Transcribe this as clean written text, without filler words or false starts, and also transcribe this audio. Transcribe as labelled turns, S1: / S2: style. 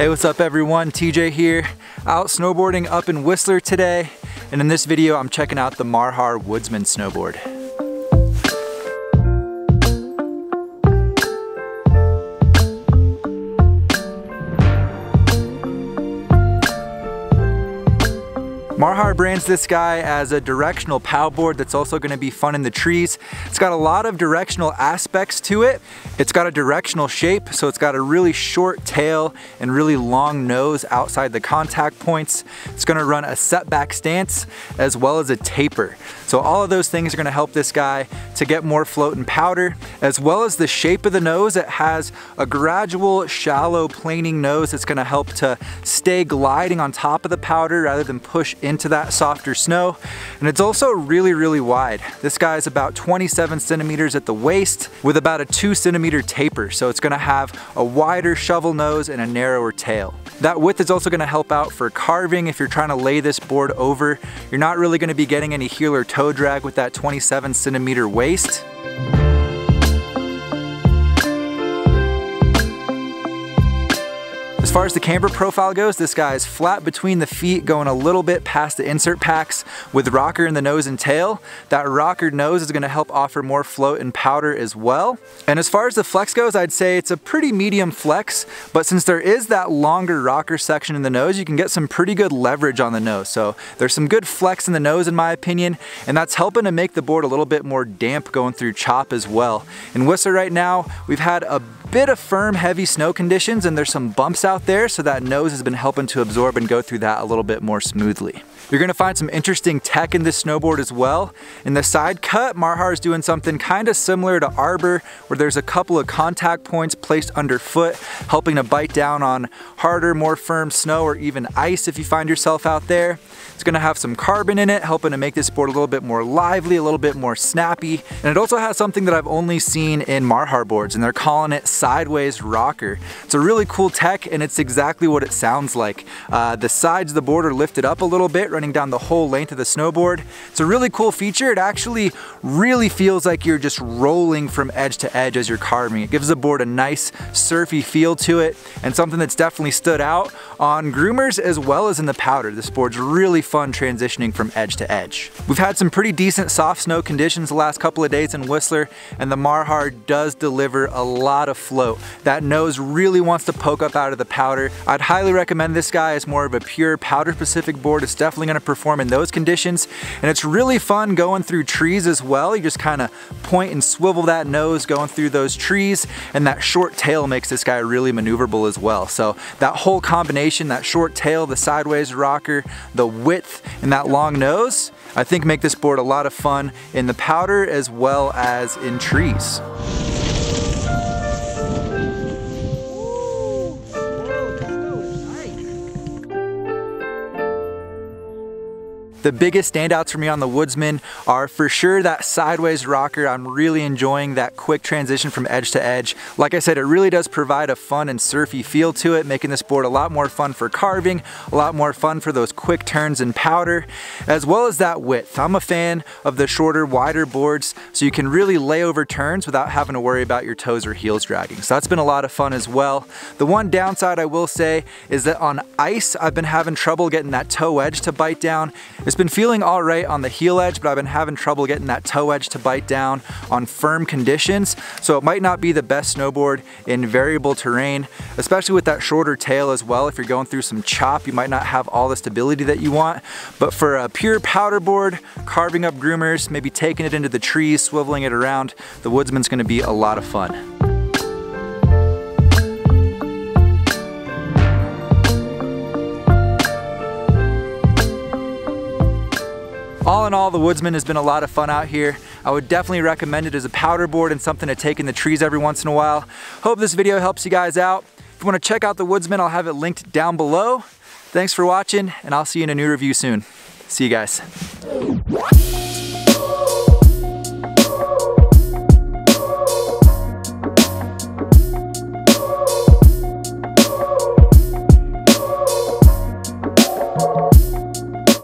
S1: Hey, what's up everyone? TJ here, out snowboarding up in Whistler today, and in this video I'm checking out the Marhar Woodsman Snowboard. Marhar brands this guy as a directional POW board that's also going to be fun in the trees. It's got a lot of directional aspects to it. It's got a directional shape, so it's got a really short tail and really long nose outside the contact points. It's going to run a setback stance as well as a taper. So all of those things are going to help this guy to get more float and powder, as well as the shape of the nose. It has a gradual, shallow, planing nose that's going to help to stay gliding on top of the powder rather than push into that softer snow. And it's also really, really wide. This guy is about 27 centimeters at the waist with about a 2 centimeter taper. So it's going to have a wider shovel nose and a narrower tail. That width is also going to help out for carving. If you're trying to lay this board over, you're not really going to be getting any heel or toe drag with that 27 centimeter waist. As far as the camber profile goes, this guy is flat between the feet, going a little bit past the insert packs with rocker in the nose and tail. That rockered nose is going to help offer more float and powder as well. And as far as the flex goes, I'd say it's a pretty medium flex, but since there is that longer rocker section in the nose, you can get some pretty good leverage on the nose. So there's some good flex in the nose in my opinion, and that's helping to make the board a little bit more damp going through chop as well. In Whistler right now, we've had a bit of firm, heavy snow conditions, and there's some bumps out there, so that nose has been helping to absorb and go through that a little bit more smoothly. You're gonna find some interesting tech in this snowboard as well. In the side cut, Marhar is doing something kind of similar to Arbor, where there's a couple of contact points placed underfoot, helping to bite down on harder, more firm snow or even ice if you find yourself out there. It's gonna have some carbon in it, helping to make this board a little bit more lively, a little bit more snappy. And it also has something that I've only seen in Marhar boards, and they're calling it sideways rocker. It's a really cool tech, and it's exactly what it sounds like. The sides of the board are lifted up a little bit, running down the whole length of the snowboard. It's a really cool feature. It actually really feels like you're just rolling from edge to edge as you're carving. It gives the board a nice surfy feel to it, and something that's definitely stood out on groomers as well as in the powder. This board's really fun transitioning from edge to edge. We've had some pretty decent soft snow conditions the last couple of days in Whistler, and the Marhar does deliver a lot of float. That nose really wants to poke up out of the powder. I'd highly recommend this guy as more of a pure powder specific board. It's definitely going to perform in those conditions, and it's really fun going through trees as well. You just kind of point and swivel that nose going through those trees, and that short tail makes this guy really maneuverable as well. So that whole combination, that short tail, the sideways rocker, the width, and that long nose, I think make this board a lot of fun in the powder as well as in trees. The biggest standouts for me on the Woodsman are for sure that sideways rocker. I'm really enjoying that quick transition from edge to edge. Like I said, it really does provide a fun and surfy feel to it, making this board a lot more fun for carving, a lot more fun for those quick turns in powder, as well as that width. I'm a fan of the shorter, wider boards, so you can really lay over turns without having to worry about your toes or heels dragging. So that's been a lot of fun as well. The one downside I will say is that on ice, I've been having trouble getting that toe edge to bite down. It's been feeling all right on the heel edge, but I've been having trouble getting that toe edge to bite down on firm conditions. So it might not be the best snowboard in variable terrain, especially with that shorter tail as well. If you're going through some chop, you might not have all the stability that you want. But for a pure powder board, carving up groomers, maybe taking it into the trees, swiveling it around, the Woodsman's gonna be a lot of fun. All in all, the Woodsman has been a lot of fun out here. I would definitely recommend it as a powder board and something to take in the trees every once in a while. Hope this video helps you guys out. If you want to check out the Woodsman, I'll have it linked down below. Thanks for watching, and I'll see you in a new review soon. See you guys.